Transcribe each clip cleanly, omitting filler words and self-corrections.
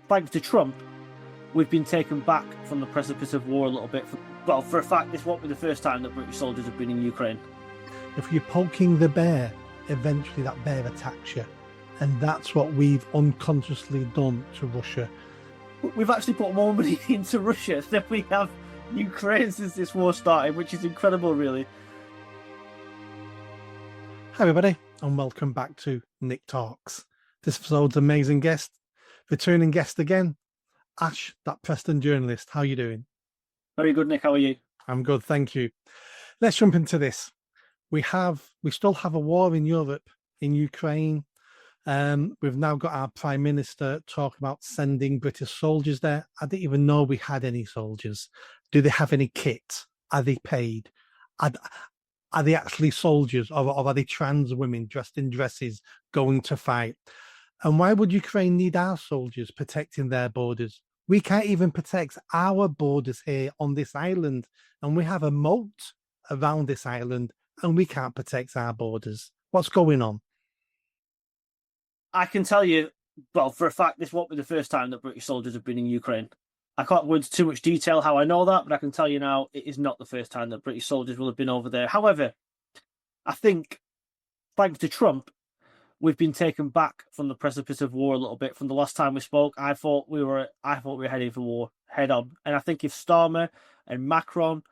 thanks to Trump, we've been taken back from the precipice of war a little bit. For a fact, this won't be the first time that British soldiers have been in Ukraine. If you're poking the bear, eventually that bear attacks you. And that's what we've unconsciously done to Russia. We've actually put more money into Russia than we have Ukraine since this war started, which is incredible, really. Hi, everybody, and welcome back to Nick Talks. This episode's amazing guest, returning guest again, Ash, that Preston journalist. How are you doing? Very good, Nick. How are you? I'm good, thank you. Let's jump into this. We still have a war in Europe, in Ukraine. We've now got our Prime Minister talking about sending British soldiers there. I didn't even know we had any soldiers. Do they have any kit? Are they paid? Are they actually soldiers, or are they trans women dressed in dresses going to fight? And why would Ukraine need our soldiers protecting their borders? We can't even protect our borders here on this island, and we have a moat around this island, and we can't protect our borders. What's going on? I can tell you, well, for a fact, this won't be the first time that British soldiers have been in Ukraine. I can't go into too much detail how I know that, but I can tell you now, it is not the first time that British soldiers will have been over there. However, I think, thanks to Trump, we've been taken back from the precipice of war a little bit. From the last time we spoke, I thought we were heading for war head on. And I think if Starmer and Macron,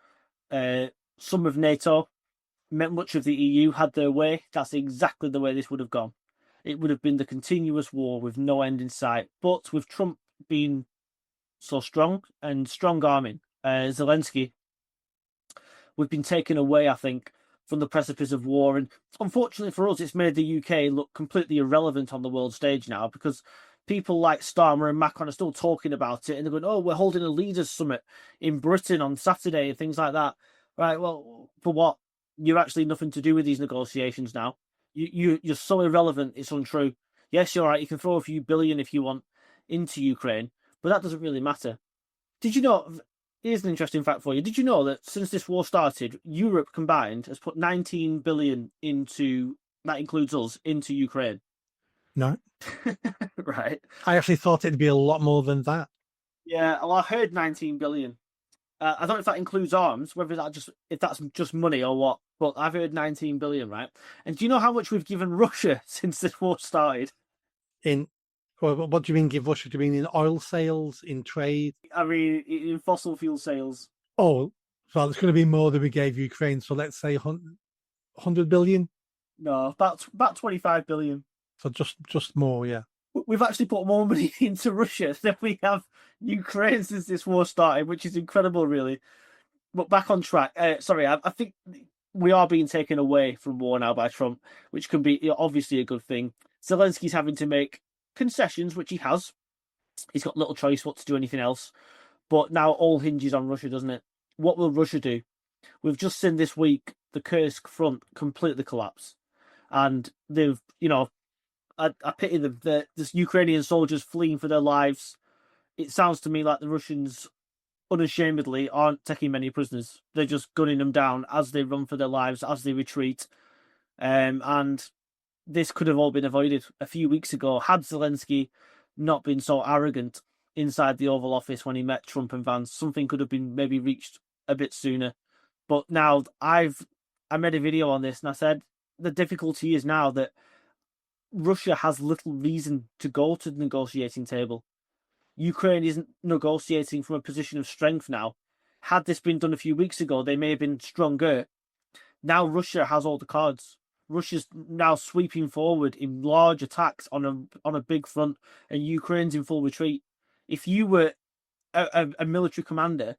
some of NATO, much of the EU had their way, that's exactly the way this would have gone. It would have been the continuous war with no end in sight. But with Trump being so strong and strong-arming Zelensky, we've been taken away, I think, from the precipice of war. And unfortunately for us, it's made the UK look completely irrelevant on the world stage now, because people like Starmer and Macron are still talking about it, and they're going, oh, we're holding a leaders' summit in Britain on Saturday and things like that. Right, well, for what? You're actually nothing to do with these negotiations now. You're so irrelevant, it's untrue. Yes, you're right, you can throw a few billion if you want into Ukraine, but that doesn't really matter. Did you know, here's an interesting fact for you, did you know that since this war started, Europe combined has put 19 billion into, that includes us, into Ukraine? No. Right. I actually thought it'd be a lot more than that. Yeah, well, I heard 19 billion. I don't know if that includes arms, if that's just money or what, but I've heard 19 billion, right? And do you know how much we've given Russia since this war started? What do you mean give Russia? Do you mean in oil sales, in trade? I mean, in fossil fuel sales. Oh, well, it's going to be more than we gave Ukraine. So let's say 100 billion? No, about 25 billion. So just more, yeah. We've actually put more money into Russia than we have Ukraine since this war started, which is incredible, really. But back on track. I think we are being taken away from war now by Trump, which can be obviously a good thing. Zelensky's having to make concessions, which he has. He's got little choice what to do anything else. But now all hinges on Russia, doesn't it? What will Russia do? We've just seen this week the Kursk front completely collapse. And they've, I pity the Ukrainian soldiers fleeing for their lives. It sounds to me like the Russians unashamedly aren't taking many prisoners. They're just gunning them down as they run for their lives, as they retreat. And this could have all been avoided a few weeks ago had Zelensky not been so arrogant inside the Oval Office when he met Trump and Vance. Something could have been maybe reached a bit sooner. But now I made a video on this, and I said the difficulty is now that Russia has little reason to go to the negotiating table. Ukraine isn't negotiating from a position of strength now. Had this been done a few weeks ago, they may have been stronger. Now Russia has all the cards. Russia's now sweeping forward in large attacks on a big front, and Ukraine's in full retreat. If you were a military commander,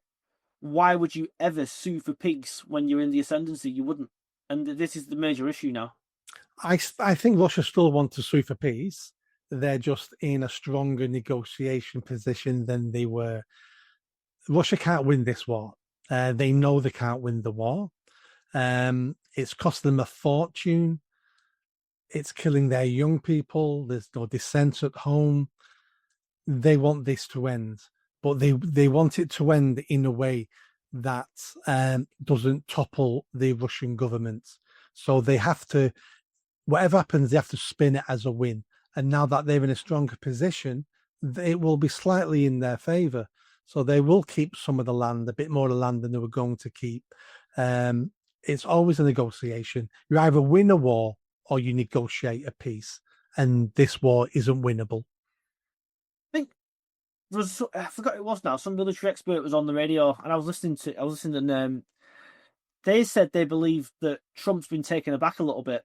why would you ever sue for peace when you're in the ascendancy? You wouldn't. And this is the major issue now. I think Russia still want to sue for peace. They're just in a stronger negotiation position than they were. Russia can't win this war. They know they can't win the war. It's cost them a fortune. It's killing their young people. There's no dissent at home. They want this to end, but they want it to end in a way that doesn't topple the Russian government. So they have to, whatever happens, they have to spin it as a win. And now that they're in a stronger position, it will be slightly in their favour. So they will keep some of the land, a bit more of the land than they were going to keep. It's always a negotiation. You either win a war or you negotiate a peace, and this war isn't winnable. I think there was, I forgot who it was now. Some military expert was on the radio, and I was listening, and they said they believe that Trump's been taken aback a little bit.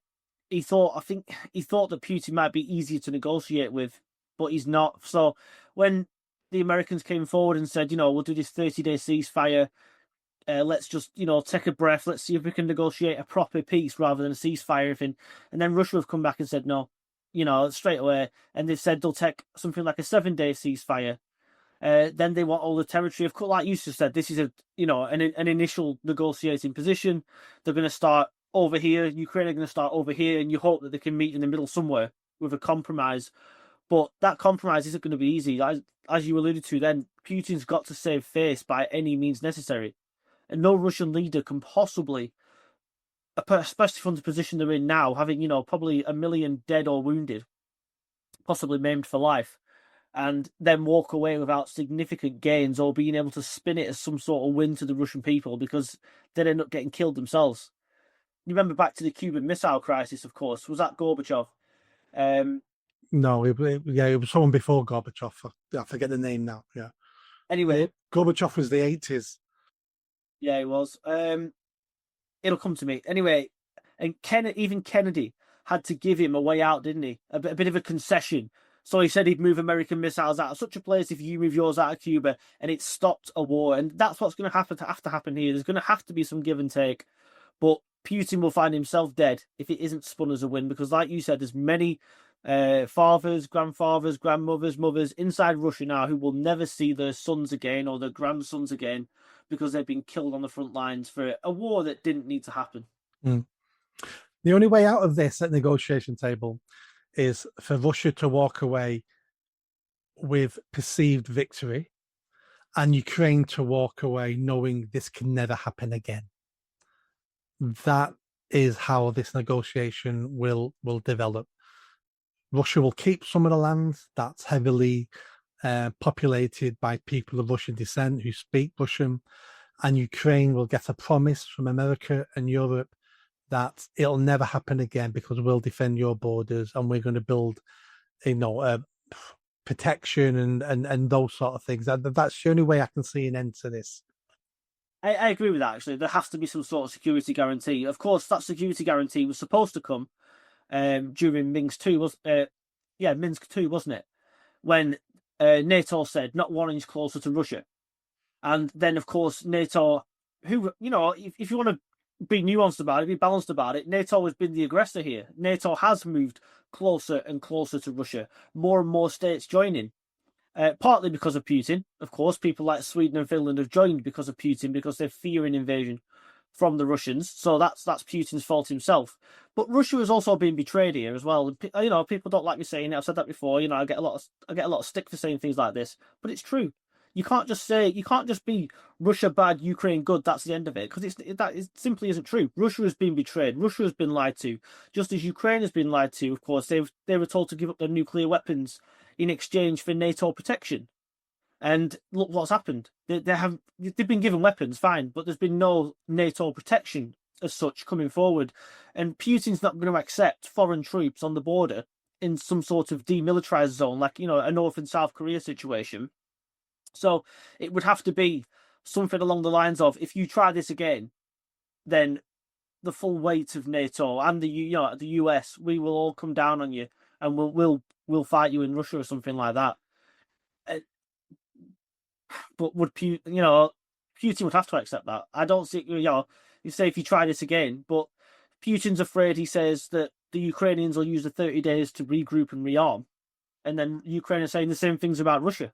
I think he thought that Putin might be easier to negotiate with, but he's not. So when the Americans came forward and said, we'll do this 30-day ceasefire, let's just, take a breath. Let's see if we can negotiate a proper peace rather than a ceasefire thing. And then Russia have come back and said no, straight away. And they've said they'll take something like a 7-day ceasefire. Then they want all the territory. Of course, like you just said, this is an initial negotiating position. They're going to start over here. Ukraine are going to start over here, and you hope that they can meet in the middle somewhere with a compromise. But that compromise isn't going to be easy. As you alluded to, then Putin's got to save face by any means necessary, and no Russian leader can possibly, especially from the position they're in now, having probably 1 million dead or wounded, possibly maimed for life, and then walk away without significant gains or being able to spin it as some sort of win to the Russian people, because they'd end up getting killed themselves. You remember back to the Cuban Missile Crisis, of course. Was that Gorbachev? No, it was someone before Gorbachev. I forget the name now. Yeah. Anyway, Gorbachev was the 80s. Yeah, it was. It'll come to me. Anyway, and even Kennedy had to give him a way out, didn't he? A bit of a concession. So he said he'd move American missiles out of such a place if you move yours out of Cuba, and it stopped a war. And that's what's going to have to happen here. There's going to have to be some give and take. But Putin will find himself dead if it isn't spun as a win, because like you said, there's many fathers, grandfathers, grandmothers, mothers inside Russia now who will never see their sons again or their grandsons again, because they've been killed on the front lines for a war that didn't need to happen. The only way out of this at negotiation table is for Russia to walk away with perceived victory and Ukraine to walk away knowing this can never happen again. That is how this negotiation will develop. Russia will keep some of the land that's heavily populated by people of Russian descent who speak Russian, and Ukraine will get a promise from America and Europe that it'll never happen again because we'll defend your borders and we're going to build, protection and those sort of things. That's the only way I can see an end to this. I agree with that, actually. There has to be some sort of security guarantee. Of course, that security guarantee was supposed to come during Minsk 2, Minsk 2, wasn't it? When NATO said not 1 inch closer to Russia. And then, of course, NATO, who, if you want to be nuanced about it, be balanced about it, NATO has been the aggressor here. NATO has moved closer and closer to Russia. More and more states joining. Partly because of Putin, of course. People like Sweden and Finland have joined because of Putin, because they're fearing invasion from the Russians. So that's Putin's fault himself. But Russia has also been betrayed here as well. People don't like me saying it. I've said that before. I get a lot of stick for saying things like this, but it's true. You can't just be Russia bad, Ukraine good. That's the end of it, because it simply isn't true. Russia has been betrayed. Russia has been lied to, just as Ukraine has been lied to. Of course, they were told to give up their nuclear weapons in exchange for NATO protection, and look what's happened. They've been given weapons, fine, but there's been no NATO protection as such coming forward, and Putin's not going to accept foreign troops on the border in some sort of demilitarized zone, like a North and South Korea situation. So it would have to be something along the lines of, if you try this again, then the full weight of NATO and the US, we will all come down on you, and we'll fight you in Russia or something like that. But would Putin would have to accept that? I don't see. You say if you try this again, but Putin's afraid. He says that the Ukrainians will use the 30 days to regroup and rearm, and then Ukraine are saying the same things about Russia.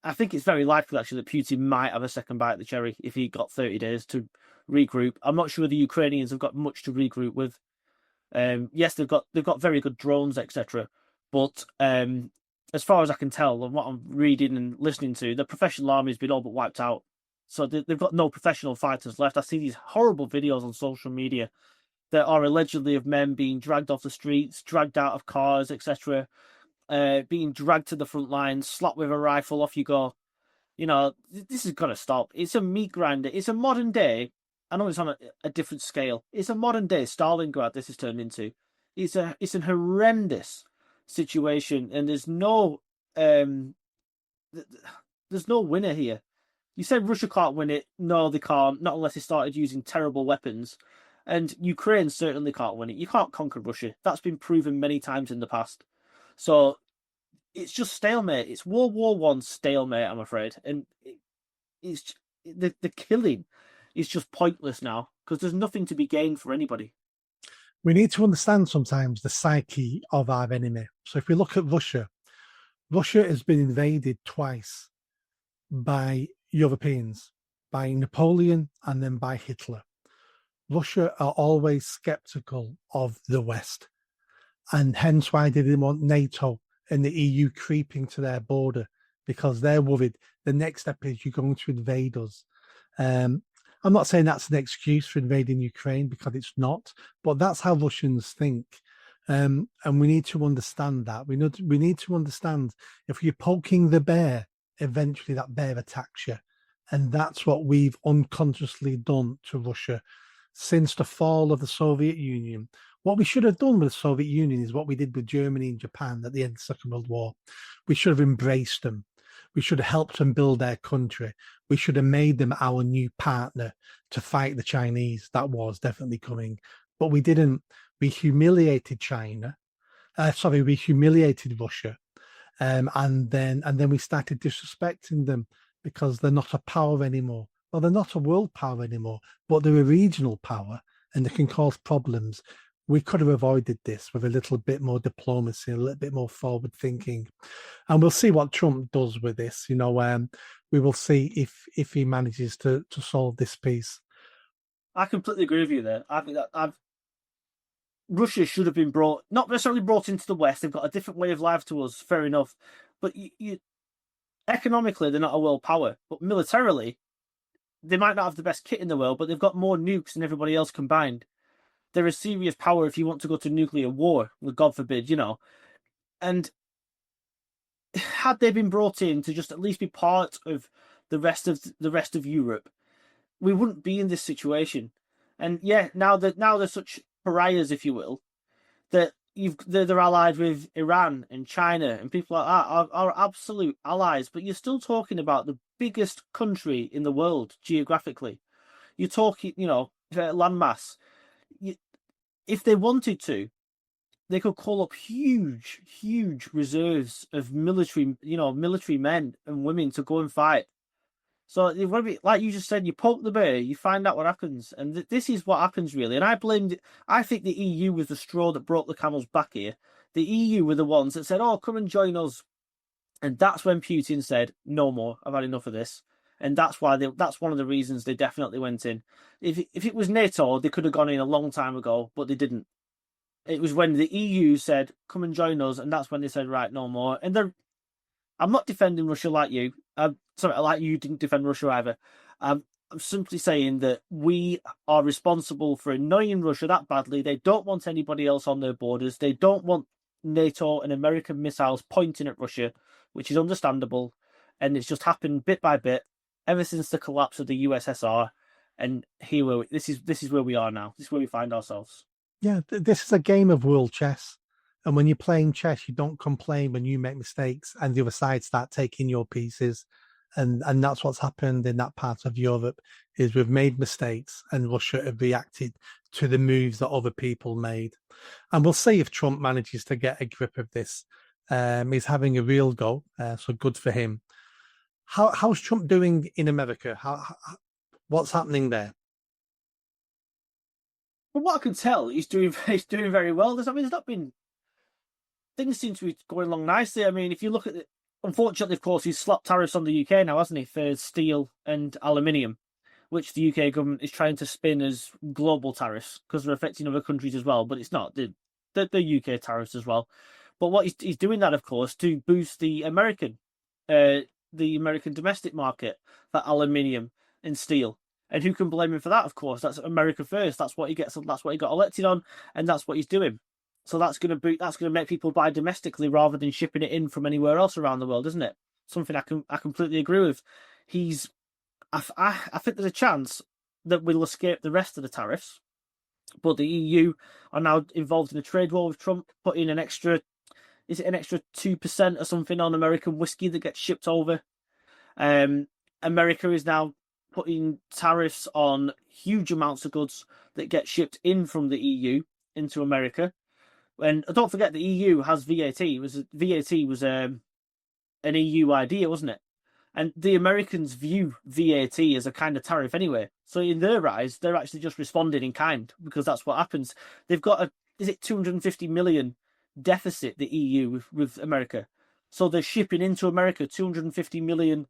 I think it's very likely, actually, that Putin might have a second bite at the cherry if he got 30 days to regroup. I'm not sure the Ukrainians have got much to regroup with. Yes, they've got very good drones, etc. But as far as I can tell, and what I'm reading and listening to, the professional army has been all but wiped out. So they've got no professional fighters left. I see these horrible videos on social media that are allegedly of men being dragged off the streets, dragged out of cars, etc., being dragged to the front lines, slapped with a rifle, off you go. This has got to stop. It's a meat grinder. It's a modern day. I know it's on a different scale. It's a modern day Stalingrad. This has turned into. It's an horrendous situation, and there's no winner here. You said Russia can't win it. No, they can't. Not unless they started using terrible weapons. And Ukraine certainly can't win it. You can't conquer Russia. That's been proven many times in the past. So it's just stalemate. It's World War One stalemate, I'm afraid. And it's the killing is just pointless now because there's nothing to be gained for anybody. We need to understand sometimes the psyche of our enemy. So if we look at Russia, Russia has been invaded twice by Europeans, by Napoleon and then by Hitler. Russia are always skeptical of the West, and hence why they didn't want NATO and the EU creeping to their border, because they're worried the next step is you're going to invade us. I'm not saying that's an excuse for invading Ukraine, because it's not, but that's how Russians think. And we need to understand that. We need to understand if you're poking the bear, eventually that bear attacks you. And that's what we've unconsciously done to Russia since the fall of the Soviet Union. What we should have done with the Soviet Union is what we did with Germany and Japan at the end of the Second World War. We should have embraced them. We should have helped them build their country. We should have made them our new partner to fight the Chinese. That was definitely coming. But we didn't. We humiliated China. We humiliated Russia. And then we started disrespecting them because they're not a power anymore. Well, they're not a world power anymore, but they're a regional power and they can cause problems. We could have avoided this with a little bit more diplomacy, a little bit more forward thinking. And we'll see what Trump does with this. We will see if he manages to solve this piece. I completely agree with you there. I think that Russia should have been not necessarily brought into the West. They've got a different way of life to us, fair enough. But economically, they're not a world power. But militarily, they might not have the best kit in the world, but they've got more nukes than everybody else combined. They're a serious power if you want to go to nuclear war, God forbid, And had they been brought in to just at least be part of the rest of Europe, we wouldn't be in this situation. And yeah, now they're such pariahs, if you will, that they're allied with Iran and China and people like that are absolute allies. But you're still talking about the biggest country in the world geographically. You're talking, landmass. If they wanted to, they could call up huge reserves of military men and women to go and fight. So they've got to be, like you just said, you poke the bear, you find out what happens, and this is what happens really. And I think the EU was the straw that broke the camel's back here. The EU were the ones that said, "Oh, come and join us," and that's when Putin said, "No more. I've had enough of this." And that's why that's one of the reasons they definitely went in. If it was NATO, they could have gone in a long time ago, but they didn't. It was when the EU said, "Come and join us," and that's when they said, "Right, no more." And I'm not defending Russia like you. Sorry, like you didn't defend Russia either. I'm simply saying that we are responsible for annoying Russia that badly. They don't want anybody else on their borders. They don't want NATO and American missiles pointing at Russia, which is understandable. And it's just happened bit by bit ever since the collapse of the USSR. And this is where we are now. This is where we find ourselves. Yeah, this is a game of world chess. And when you're playing chess, you don't complain when you make mistakes and the other side start taking your pieces. And that's what's happened in that part of Europe, is we've made mistakes and Russia have reacted to the moves that other people made. And we'll see if Trump manages to get a grip of this. He's having a real go, so good for him. How's Trump doing in America? What's happening there? From what I can tell, he's doing very well. There's not been, things seem to be going along nicely. I mean, if you look at it, unfortunately, of course, he's slapped tariffs on the UK now, hasn't he, for steel and aluminium, which the UK government is trying to spin as global tariffs because they're affecting other countries as well. But it's not. They're UK tariffs as well. But what he's doing that, of course, to boost the American domestic market for aluminium and steel. And who can blame him for that? Of course, that's America first. That's what he gets. That's what he got elected on, and that's what he's doing. So that's going to make people buy domestically rather than shipping it in from anywhere else around the world, isn't it? Something I completely agree with. I think there's a chance that we'll escape the rest of the tariffs, but the EU are now involved in a trade war with Trump, putting an extra 2% or something on American whiskey that gets shipped over. America is now putting tariffs on huge amounts of goods that get shipped in from the EU into America. And don't forget, the EU has VAT. VAT was an EU idea, wasn't it? And the Americans view VAT as a kind of tariff anyway. So in their eyes, they're actually just responding in kind because that's what happens. They've got is it 250 million deficit, the EU with America. So they're shipping into America 250 billion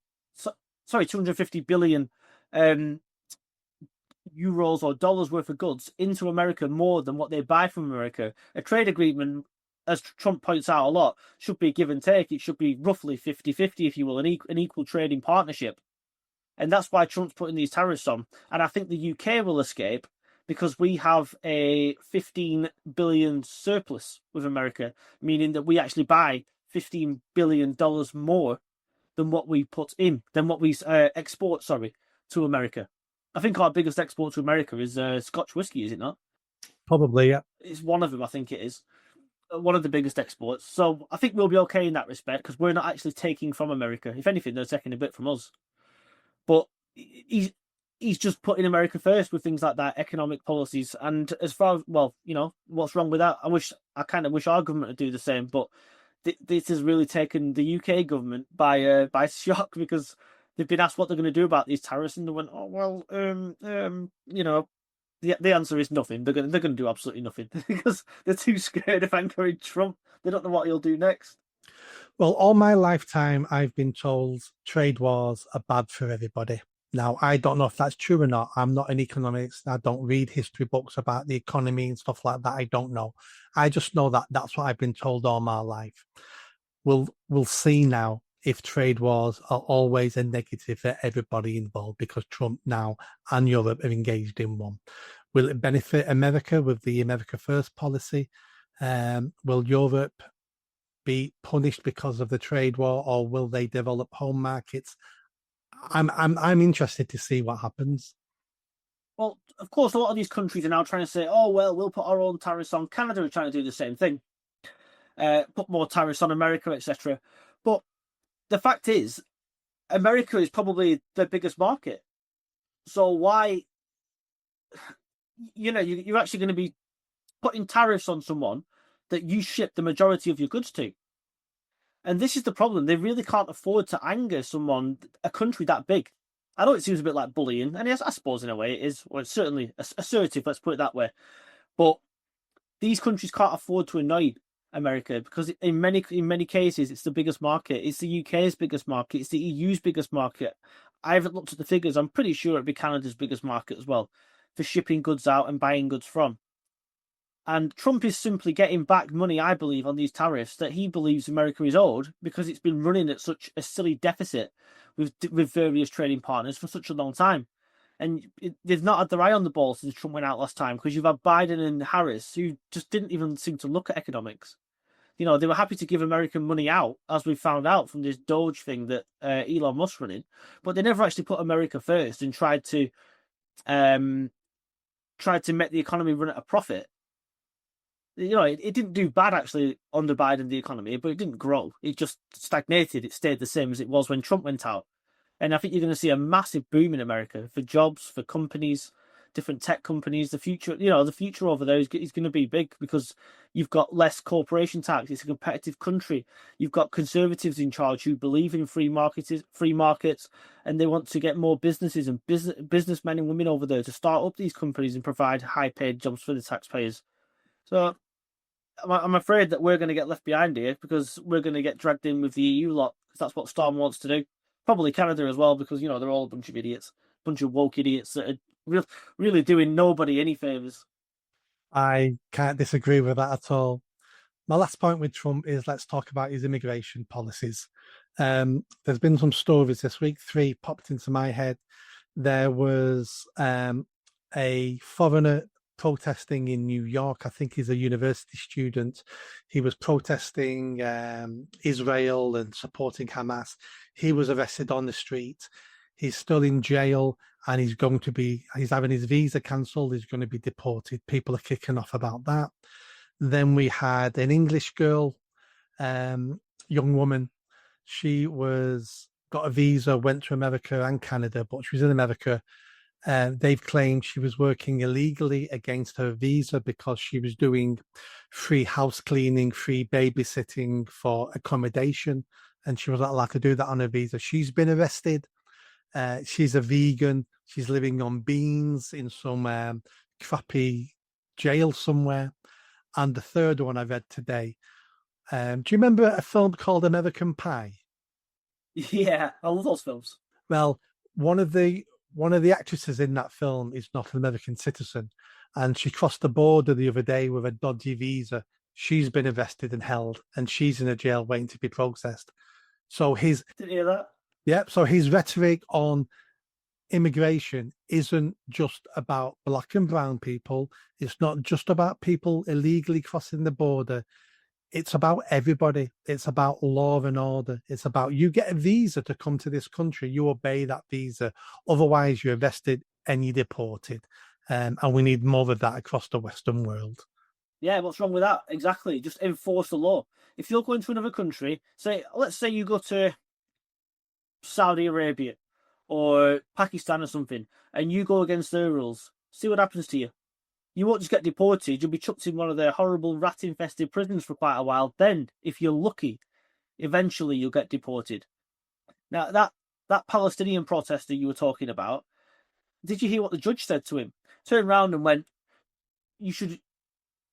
euros or dollars worth of goods into America more than what they buy from America. A trade agreement, as Trump points out a lot, should be give and take. It should be roughly 50-50, if you will, an equal trading partnership. And that's why Trump's putting these tariffs on. And I think the UK will escape because we have a 15 billion surplus with America, meaning that we actually buy $15 billion more than what we put in, than what we export, to America. I think our biggest export to America is Scotch whiskey, is it not? Probably, yeah. It's one of them, I think it is. One of the biggest exports. So I think we'll be okay in that respect because we're not actually taking from America. If anything, they're taking a bit from us. But he's just putting America first with things like that, economic policies. And as far as, what's wrong with that? I kind of wish our government would do the same. But this has really taken the UK government by shock because they've been asked what they're going to do about these tariffs, and they went, "Oh well, the answer is nothing. They're going to do absolutely nothing because they're too scared of angering Trump. They don't know what he'll do next." Well, all my lifetime, I've been told trade wars are bad for everybody. Now, I don't know if that's true or not. I'm not an economist. I don't read history books about the economy and stuff like that. I don't know. I just know that that's what I've been told all my life. We'll see now if trade wars are always a negative for everybody involved because Trump now and Europe are engaged in one. Will it benefit America with the America First policy? Will Europe be punished because of the trade war, or will they develop home markets? I'm interested to see what happens. Well, of course, a lot of these countries are now trying to say, "Oh well, we'll put our own tariffs on." Canada are trying to do the same thing, put more tariffs on America, etc. But the fact is, America is probably the biggest market. So why, you're actually going to be putting tariffs on someone that you ship the majority of your goods to. And this is the problem. They really can't afford to anger a country that big. I know it seems a bit like bullying, and yes, I suppose in a way it is. Well, it's certainly assertive, let's put it that way. But these countries can't afford to annoy America because in many cases it's the biggest market. It's the UK's biggest market. It's the EU's biggest market. I haven't looked at the figures. I'm pretty sure it'd be Canada's biggest market as well for shipping goods out and buying goods from. And Trump is simply getting back money, I believe, on these tariffs that he believes America is owed because it's been running at such a silly deficit with various trading partners for such a long time. And they've not had their eye on the ball since Trump went out last time because you've had Biden and Harris who just didn't even seem to look at economics. They were happy to give American money out, as we found out from this Doge thing that Elon Musk's running, but they never actually put America first and tried to make the economy run at a profit. It didn't do bad actually under Biden, the economy, but it didn't grow. It just stagnated. It stayed the same as it was when Trump went out. And I think you're going to see a massive boom in America for jobs, for companies, different tech companies. The future over there is going to be big because you've got less corporation tax. It's a competitive country. You've got conservatives in charge who believe in free markets, and they want to get more businesses and businessmen and women over there to start up these companies and provide high-paid jobs for the taxpayers. So I'm afraid that we're going to get left behind here because we're going to get dragged in with the EU lot because that's what Storm wants to do. Probably Canada as well because, they're all a bunch of idiots, bunch of woke idiots that are really doing nobody any favours. I can't disagree with that at all. My last point with Trump is let's talk about his immigration policies. There's been some stories this week. 3 popped into my head. There was a foreigner protesting in New York. I think he's a university student. He was protesting Israel and supporting Hamas. He was arrested on the street. He's still in jail, and he's having his visa cancelled. He's going to be deported. People are kicking off about that. Then we had an English girl, young woman. She got a visa, went to America and Canada, but she was in America. They've claimed she was working illegally against her visa because she was doing free house cleaning, free babysitting for accommodation, and she wasn't allowed to do that on her visa. She's been arrested. She's a vegan. She's living on beans in some crappy jail somewhere. And the third one I read today. Do you remember a film called American Pie? Yeah, I love those films. Well, one of the actresses in that film is not an American citizen, and she crossed the border the other day with a dodgy visa. She's been arrested and held, and she's in a jail waiting to be processed. So Didn't hear that. Yeah, so his rhetoric on immigration isn't just about black and brown people. It's not just about people illegally crossing the border. It's about everybody. It's about law and order. It's about you get a visa to come to this country, you obey that visa. Otherwise, you're arrested and you're deported. And we need more of that across the Western world. Yeah, what's wrong with that? Exactly. Just enforce the law. If you're going to another country, let's say you go to Saudi Arabia or Pakistan or something, and you go against their rules, see what happens to you. You won't just get deported, you'll be chucked in one of their horrible rat-infested prisons for quite a while. Then, if you're lucky, eventually you'll get deported. Now, that Palestinian protester you were talking about, did you hear what the judge said to him? Turned around and went,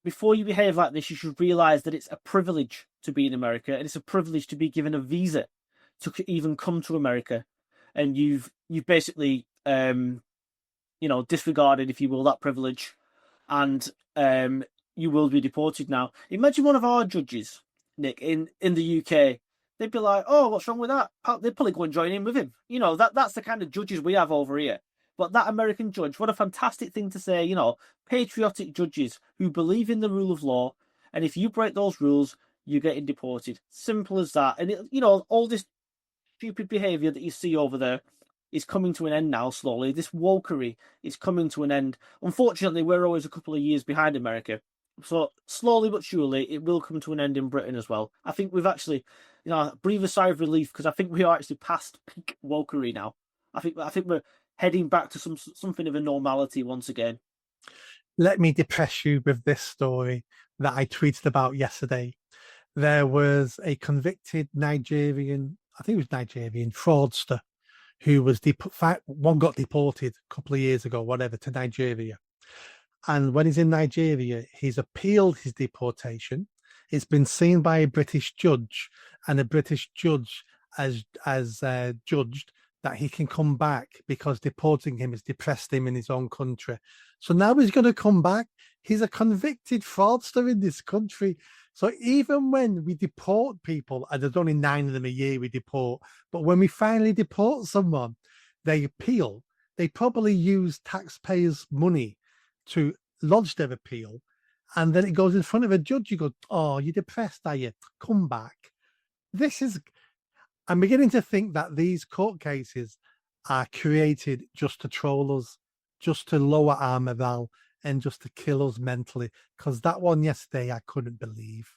before you behave like this, you should realise that it's a privilege to be in America, and it's a privilege to be given a visa to even come to America. And you've basically, disregarded, if you will, that privilege. And you will be deported now. Imagine one of our judges, Nick, in the UK. They'd be like, "Oh, what's wrong with that?" They'd probably go and join in with him. That's the kind of judges we have over here. But that American judge, what a fantastic thing to say. Patriotic judges who believe in the rule of law, and if you break those rules, you're getting deported. Simple as that. And all this stupid behaviour that you see over there is coming to an end now, slowly. This wokery is coming to an end. Unfortunately, we're always a couple of years behind America. So slowly but surely, it will come to an end in Britain as well. I think we've actually, breathe a sigh of relief, because I think we are actually past peak wokery now. I think we're heading back to something of a normality once again. Let me depress you with this story that I tweeted about yesterday. There was a convicted Nigerian fraudster who was got deported a couple of years ago, whatever, to Nigeria. And when he's in Nigeria, he's appealed his deportation. It's been seen by a British judge, and a British judge has judged that he can come back because deporting him has depressed him in his own country. So now he's going to come back. He's a convicted fraudster in this country. So even when we deport people, and there's only 9 of them a year we deport, but when we finally deport someone, they appeal. They probably use taxpayers' money to lodge their appeal, and then it goes in front of a judge. You go, "Oh, you're depressed, are you? Come back." I'm beginning to think that these court cases are created just to troll us, just to lower our morale, and just to kill us mentally. Because that one yesterday, I couldn't believe.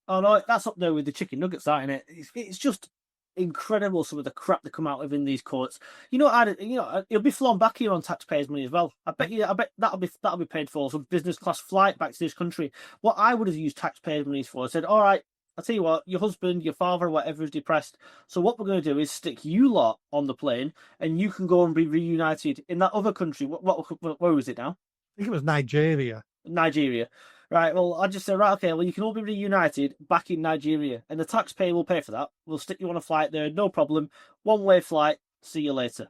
Oh no, that's up there with the chicken nuggets, isn't it? It's just incredible, some of the crap that come out of in these courts. It'll be flown back here on taxpayers' money as well. I bet that'll be paid for, some business class flight back to this country. What I would have used taxpayers' money for, I said, all right, I'll tell you what, your husband, your father, whatever is depressed. So what we're going to do is stick you lot on the plane, and you can go and be reunited in that other country. Where was it now? I think it was Nigeria. Nigeria. Right, well, I just said, right, okay, well, you can all be reunited back in Nigeria, and the taxpayer will pay for that. We'll stick you on a flight there, no problem. One-way flight, see you later.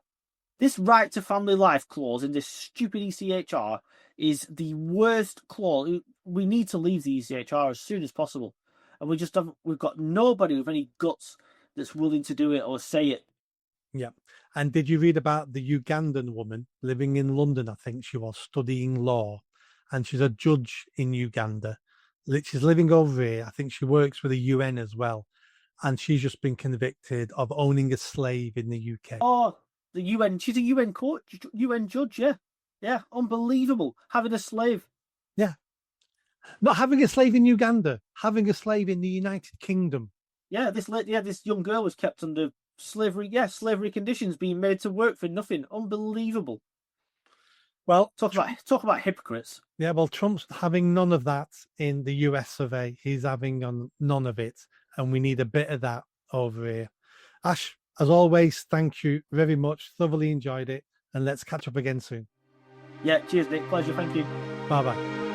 This right to family life clause in this stupid ECHR is the worst clause. We need to leave the ECHR as soon as possible. And we've got nobody with any guts that's willing to do it or say it. Yeah. And did you read about the Ugandan woman living in London? I think she was studying law. and she's a judge in Uganda. She's living over here. I think she works for the UN as well, and she's just been convicted of owning a slave in the UK. Oh, the UN. She's a UN judge. Yeah, yeah, unbelievable. Having a slave. Yeah, not having a slave in Uganda, having a slave in the United Kingdom. Yeah, this young girl was kept under slavery. Yeah, slavery conditions, being made to work for nothing. Unbelievable. Well, talk about hypocrites. Yeah, well, Trump's having none of that in the US of A. He's having none of it, and we need a bit of that over here. Ash, as always, thank you very much. Thoroughly enjoyed it, and let's catch up again soon. Yeah, cheers, Nick. Pleasure. Thank you. Bye bye.